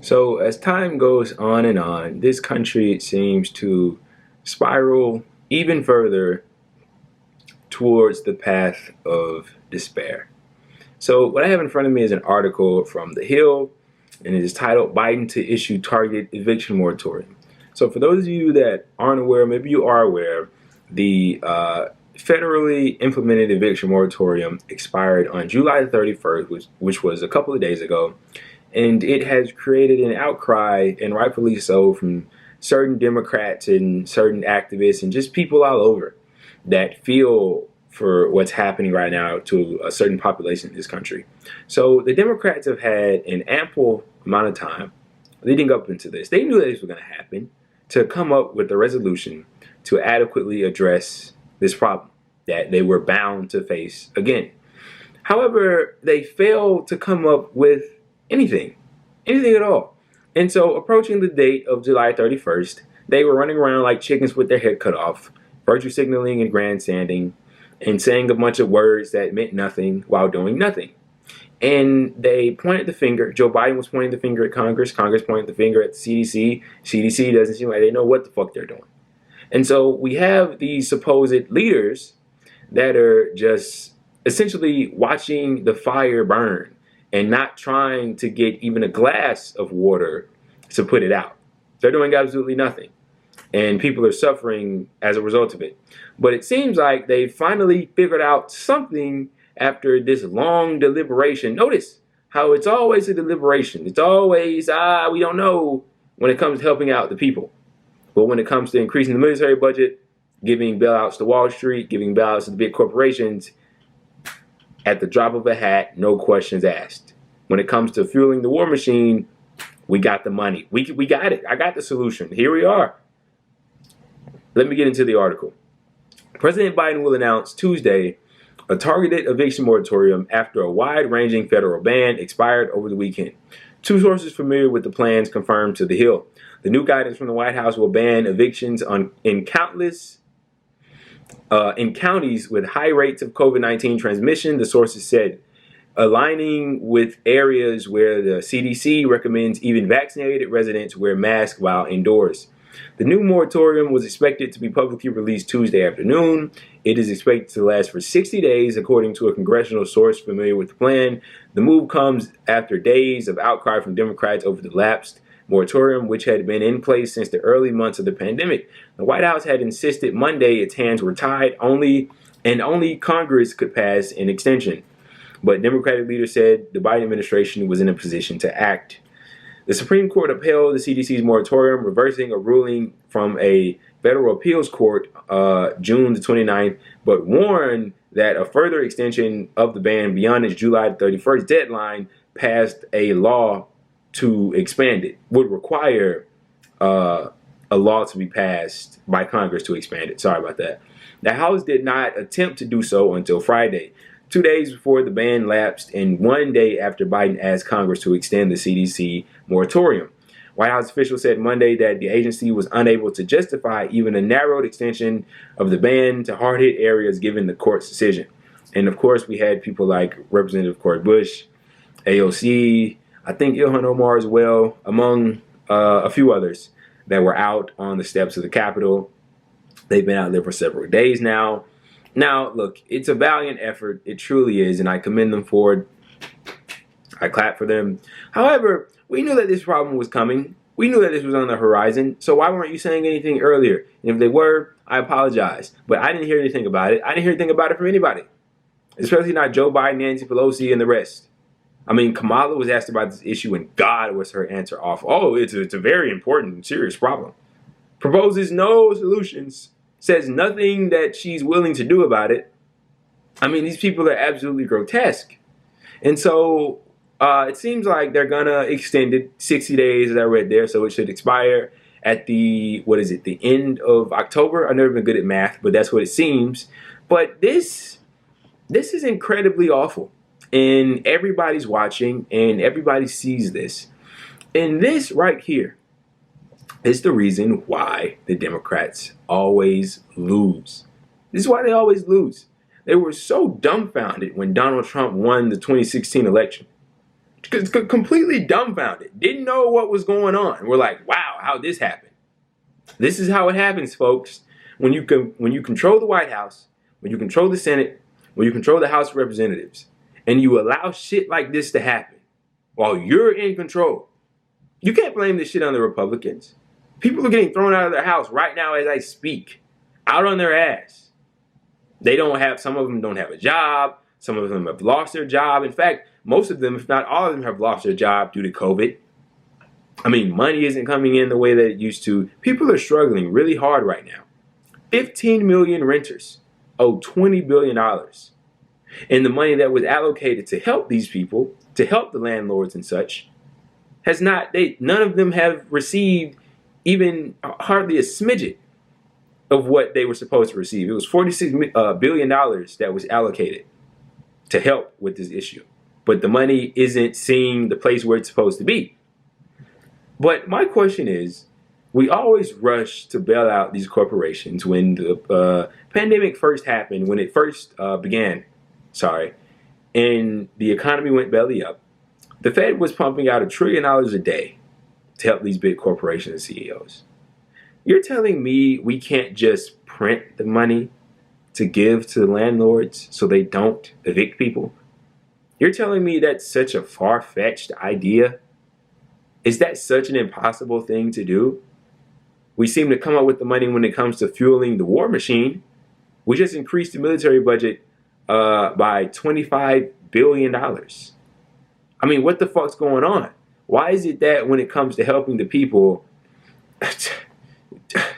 So as time goes on, this country seems to spiral even further towards the path of despair. So what I have in front of me is an article from The Hill, and it is titled "Biden to Issue Targeted Eviction Moratorium." So for those of you that aren't aware, maybe you are aware, the federally implemented eviction moratorium expired on July 31st, which was a couple of days ago. And it has created an outcry, and rightfully so, from certain Democrats and certain activists and just people all over that feel for what's happening right now to a certain population in this country. So the Democrats have had an ample amount of time leading up into this. They knew that this was going to happen, to come up with a resolution to adequately address this problem that they were bound to face again. However, they failed to come up with anything at all. And so approaching the date of July 31st, they were running around like chickens with their head cut off, virtue signaling and grandstanding, and saying a bunch of words that meant nothing while doing nothing. And they pointed the finger. Joe Biden was pointing the finger at Congress. Congress pointed the finger at the CDC. CDC doesn't seem like they know what the fuck they're doing. And so we have these supposed leaders that are just essentially watching the fire burn and not trying to get even a glass of water to put it out. They're doing absolutely nothing. And people are suffering as a result of it. But it seems like they finally figured out something after this long deliberation. Notice how it's always a deliberation. It's always, we don't know when it comes to helping out the people. But when it comes to increasing the military budget, giving bailouts to Wall Street, giving bailouts to the big corporations, at the drop of a hat, no questions asked. When it comes to fueling the war machine, we got the money. We got it. I got the solution. Here we are. Let me get into the article. President Biden will announce Tuesday a targeted eviction moratorium after a wide-ranging federal ban expired over the weekend. Two sources familiar with the plans confirmed to The Hill. The new guidance from the White House will ban evictions in counties with high rates of COVID-19 transmission, the sources said, aligning with areas where the CDC recommends even vaccinated residents wear masks while indoors. The new moratorium was expected to be publicly released Tuesday afternoon. It is expected to last for 60 days, according to a congressional source familiar with the plan. The move comes after days of outcry from Democrats over the lapsed moratorium, which had been in place since the early months of the pandemic. The White House had insisted Monday its hands were tied, only Congress could pass an extension. But Democratic leaders said the Biden administration was in a position to act. The Supreme Court upheld the CDC's moratorium, reversing a ruling from a federal appeals court June the 29th, but warned that a further extension of the ban beyond its July 31st deadline passed a law to expand it, would require a law to be passed by Congress to expand it. Sorry about that. The House did not attempt to do so until Friday, 2 days before the ban lapsed and 1 day after Biden asked Congress to extend the CDC moratorium. White House officials said Monday that the agency was unable to justify even a narrowed extension of the ban to hard-hit areas given the court's decision. And of course, we had people like Representative Cori Bush, AOC, I think Ilhan Omar as well, among a few others that were out on the steps of the Capitol. They've been out there for several days now. Now, look, it's a valiant effort. It truly is, and I commend them for it. I clap for them. However, we knew that this problem was coming. We knew that this was on the horizon. So why weren't you saying anything earlier? And if they were, I apologize. But I didn't hear anything about it. I didn't hear anything about it from anybody, especially not Joe Biden, Nancy Pelosi, and the rest. I mean, Kamala was asked about this issue, and God was her answer off. Oh, it's a very important and serious problem. Proposes no solutions. Says nothing that she's willing to do about it. I mean, these people are absolutely grotesque. And so it seems like they're going to extend it 60 days, as I read there. So it should expire at the end of October. I've never been good at math, but that's what it seems. But this is incredibly awful. And everybody's watching, and everybody sees this. And this right here is the reason why the Democrats always lose. This is why they always lose. They were so dumbfounded when Donald Trump won the 2016 election. Completely dumbfounded. Didn't know what was going on. We're like, wow, how'd this happen? This is how it happens, folks. When you control the White House, when you control the Senate, when you control the House of Representatives, and you allow shit like this to happen while you're in control, you can't blame this shit on the Republicans. People are getting thrown out of their house right now as I speak, out on their ass. Some of them don't have a job. Some of them have lost their job. In fact, most of them, if not all of them, have lost their job due to COVID. I mean, money isn't coming in the way that it used to. People are struggling really hard right now. 15 million renters owe $20 billion. And the money that was allocated to help these people, to help the landlords and such, none of them have received even hardly a smidget of what they were supposed to receive. It was $46 billion that was allocated to help with this issue. But the money isn't seeing the place where it's supposed to be. But my question is, we always rush to bail out these corporations when the pandemic first happened, when it first began, and the economy went belly up. The Fed was pumping out $1 trillion a day to help these big corporations and CEOs. You're telling me we can't just print the money to give to the landlords so they don't evict people? You're telling me that's such a far-fetched idea? Is that such an impossible thing to do? We seem to come up with the money when it comes to fueling the war machine. We just increased the military budget by $25 billion. I mean, what the fuck's going on? Why is it that when it comes to helping the people,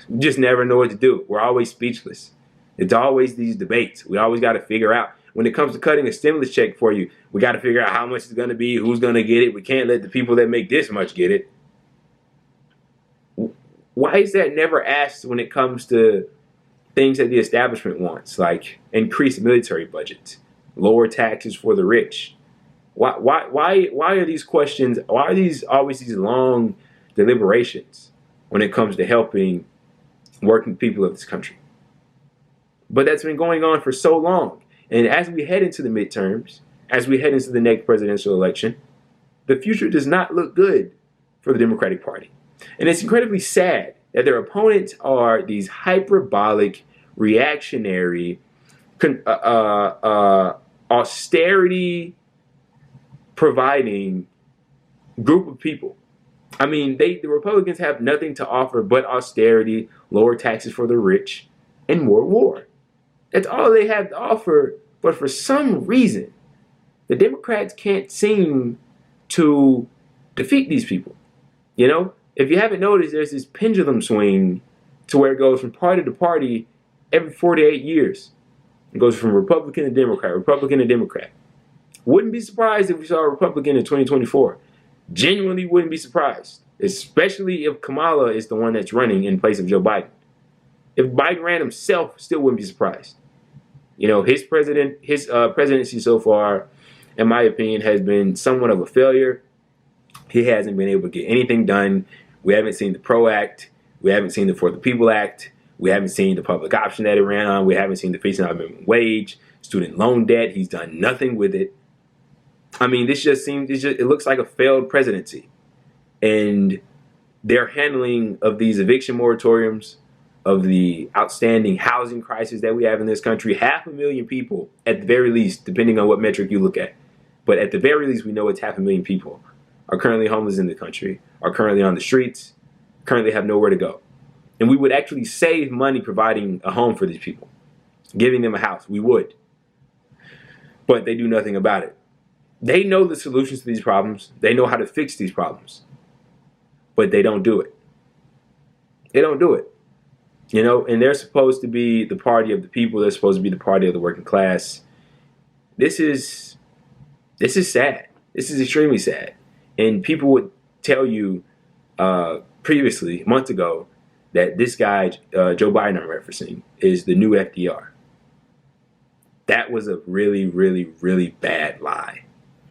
we just never know what to do? We're always speechless. It's always these debates. We always got to figure out. When it comes to cutting a stimulus check for you, we got to figure out how much it's going to be, who's going to get it. We can't let the people that make this much get it. Why is that never asked when it comes to things that the establishment wants, like increased military budgets, lower taxes for the rich? Why are these questions, why are these always these long deliberations when it comes to helping working people of this country? But that's been going on for so long. And as we head into the midterms, as we head into the next presidential election, the future does not look good for the Democratic Party. And it's incredibly sad that their opponents are these hyperbolic, reactionary, austerity providing group of people. I mean, the Republicans have nothing to offer but austerity, lower taxes for the rich, and more war. That's all they have to offer. But for some reason, the Democrats can't seem to defeat these people. You know, if you haven't noticed, there's this pendulum swing to where it goes from party to party every 48 years. It goes from Republican to Democrat, Republican to Democrat. Wouldn't be surprised if we saw a Republican in 2024. Genuinely wouldn't be surprised, especially if Kamala is the one that's running in place of Joe Biden. If Biden ran himself, still wouldn't be surprised. You know, his presidency so far, in my opinion, has been somewhat of a failure. He hasn't been able to get anything done. We haven't seen the PRO Act. We haven't seen the For the People Act. We haven't seen the public option that it ran on. We haven't seen the $15 minimum wage, student loan debt. He's done nothing with it. I mean, it looks like a failed presidency. And their handling of these eviction moratoriums, of the outstanding housing crisis that we have in this country, 500,000 people, at the very least, depending on what metric you look at, but at the very least, we know it's 500,000 people are currently homeless in the country, are currently on the streets, currently have nowhere to go. And we would actually save money providing a home for these people, giving them a house. We would. But they do nothing about it. They know the solutions to these problems. They know how to fix these problems. But they don't do it. They don't do it. You know, and they're supposed to be the party of the people. They're supposed to be the party of the working class. This is sad. This is extremely sad. And people would tell you previously, months ago, that this guy, Joe Biden I'm referencing, is the new FDR. That was a really, really, really bad lie.